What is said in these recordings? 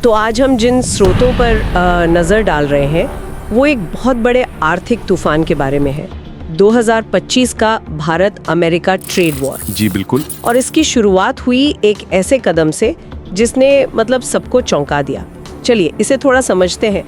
तो आज हम जिन स्रोतों पर नज़र डाल रहे हैं वो एक बहुत बड़े आर्थिक तूफान के बारे में है। 2025 का भारत अमेरिका ट्रेड वॉर। जी बिल्कुल। और इसकी शुरुआत हुई एक ऐसे कदम से जिसने सबको चौंका दिया। चलिए इसे थोड़ा समझते हैं।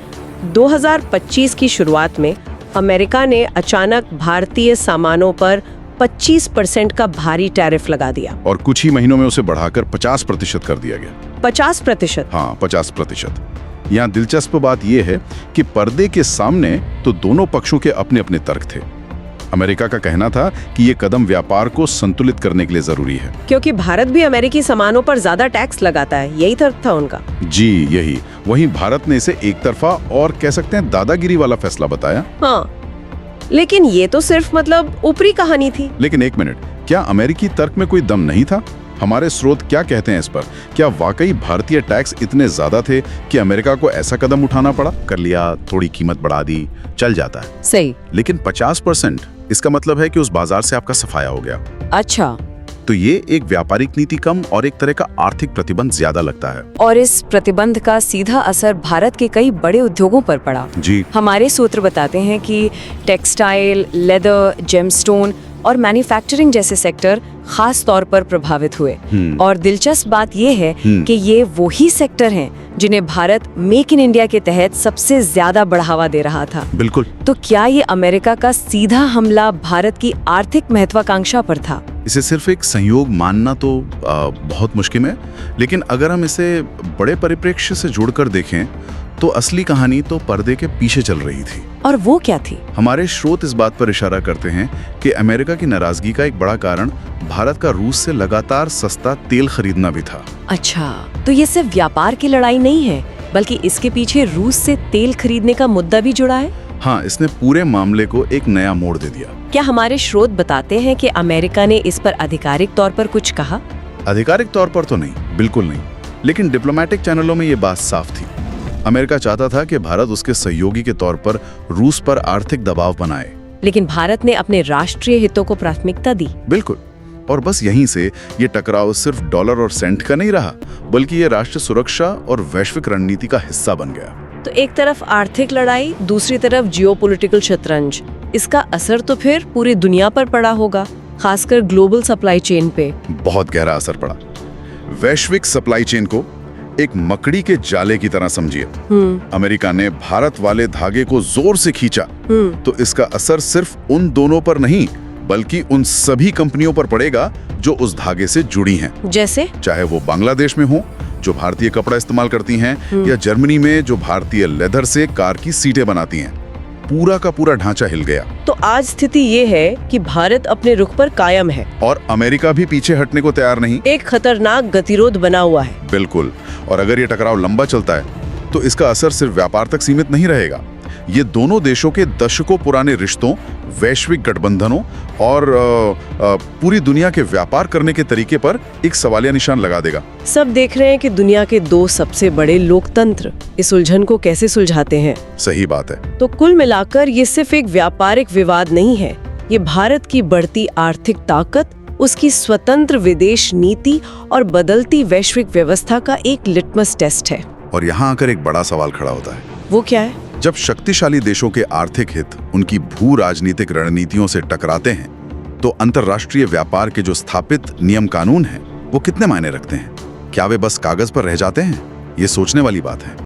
2025 की शुरुआत में अमेरिका ने अचानक भारतीय सामानों पर 25% का भारी टैरिफ लगा दिया। और कुछ ही महीनों में उसे बढ़ाकर 50% कर दिया गया। 50%? हाँ, 50%। यहाँ दिलचस्प बात यह है कि पर्दे के सामने तो दोनों पक्षों के अपने अपने तर्क थे। अमेरिका का कहना था कि ये कदम व्यापार को संतुलित करने के लिए जरूरी है, क्योंकि भारत भी अमेरिकी सामानों पर ज्यादा टैक्स लगाता है। यही तर्क था उनका। जी यही। वहीं भारत ने इसे एक तरफा और कह सकते हैं दादागिरी वाला फैसला बताया। हाँ, लेकिन ये तो सिर्फ ऊपरी कहानी थी। लेकिन एक मिनट, क्या अमेरिकी तर्क में कोई दम नहीं था? हमारे स्रोत क्या कहते हैं इस पर? क्या वाकई भारतीय टैक्स इतने ज्यादा थे कि अमेरिका को ऐसा कदम उठाना पड़ा? कर लिया, थोड़ी कीमत बढ़ा दी, चल जाता है। सही। लेकिन 50%, इसका मतलब है कि उस बाजार से आपका सफाया हो गया। अच्छा, तो ये एक व्यापारिक नीति कम और एक तरह का आर्थिक प्रतिबंध ज्यादा लगता है। और इस प्रतिबंध का सीधा असर भारत के कई बड़े उद्योगों पर पड़ा। जी। हमारे सूत्र बताते हैं कि टेक्सटाइल, लेदर, जेमस्टोन और मैन्युफैक्चरिंग जैसे सेक्टर खास तौर पर प्रभावित हुए। और दिलचस्प बात यह है कि ये वही सेक्टर हैं जिन्हें भारत मेक इन इंडिया के तहत सबसे ज्यादा बढ़ावा दे रहा था। बिल्कुल। तो क्या ये अमेरिका का सीधा हमला भारत की आर्थिक महत्वाकांक्षा पर था? इसे सिर्फ एक संयोग मानना तो बहुत मुश्किल है, लेकिन अगर हम इसे बड़े परिप्रेक्ष्य से जोड़कर देखें तो असली कहानी तो पर्दे के पीछे चल रही थी। और वो क्या थी? हमारे स्रोत इस बात पर इशारा करते हैं कि अमेरिका की नाराजगी का एक बड़ा कारण भारत का रूस से लगातार सस्ता तेल खरीदना भी था। अच्छा, तो ये सिर्फ व्यापार की लड़ाई नहीं है, बल्कि इसके पीछे रूस से तेल खरीदने का मुद्दा भी जुड़ा है। हाँ, इसने पूरे मामले को एक नया मोड़ दे दिया। क्या हमारे स्रोत बताते हैं कि अमेरिका ने इस पर आधिकारिक तौर पर कुछ कहा? आधिकारिक तौर पर तो नहीं, बिल्कुल नहीं, लेकिन डिप्लोमेटिक चैनलों में ये बात साफ थी। अमेरिका चाहता था कि भारत उसके सहयोगी के तौर पर रूस पर आर्थिक दबाव बनाए, लेकिन भारत ने अपने राष्ट्रीय हितों को प्राथमिकता दी। बिल्कुल। और बस यहीं से ये टकराव सिर्फ डॉलर और सेंट का नहीं रहा, बल्कि ये राष्ट्रीय सुरक्षा और वैश्विक रणनीति का हिस्सा बन गया। तो एक तरफ आर्थिक लड़ाई, दूसरी तरफ जियोपॉलिटिकल शतरंज। इसका असर तो फिर पूरी दुनिया पर पड़ा होगा, खासकर ग्लोबल सप्लाई चेन पे। बहुत गहरा असर पड़ा। वैश्विक सप्लाई चेन को एक मकड़ी के जाले की तरह समझिए। अमेरिका ने भारत वाले धागे को जोर से खींचा तो इसका असर सिर्फ उन दोनों पर नहीं, बल्कि उन सभी कंपनियों पर पड़ेगा जो उस धागे से जुड़ी हैं। जैसे? चाहे वो बांग्लादेश में हो जो भारतीय कपड़ा इस्तेमाल करती हैं, या जर्मनी में जो भारतीय लेदर से कार की सीटें बनाती हैं। पूरा का पूरा ढांचा हिल गया। तो आज स्थिति ये है कि भारत अपने रुख पर कायम है और अमेरिका भी पीछे हटने को तैयार नहीं। एक खतरनाक गतिरोध बना हुआ है। बिल्कुल। और अगर ये टकराव लंबा चलता है तो इसका असर सिर्फ व्यापार तक सीमित नहीं रहेगा। ये दोनों देशों के दशकों पुराने रिश्तों, वैश्विक गठबंधनों और पूरी दुनिया के व्यापार करने के तरीके पर एक सवालिया निशान लगा देगा। सब देख रहे हैं कि दुनिया के दो सबसे बड़े लोकतंत्र इस उलझन को कैसे सुलझाते हैं। सही बात है। तो कुल मिलाकर ये सिर्फ एक व्यापारिक विवाद नहीं है, ये भारत की बढ़ती आर्थिक ताकत, उसकी स्वतंत्र विदेश नीति और बदलती वैश्विक व्यवस्था का एक लिटमस टेस्ट है। और यहाँ आकर एक बड़ा सवाल खड़ा होता है। वो क्या है? जब शक्तिशाली देशों के आर्थिक हित उनकी भू राजनीतिक रणनीतियों से टकराते हैं तो अंतर्राष्ट्रीय व्यापार के जो स्थापित नियम कानून हैं वो कितने मायने रखते हैं? क्या वे बस कागज पर रह जाते हैं? ये सोचने वाली बात है।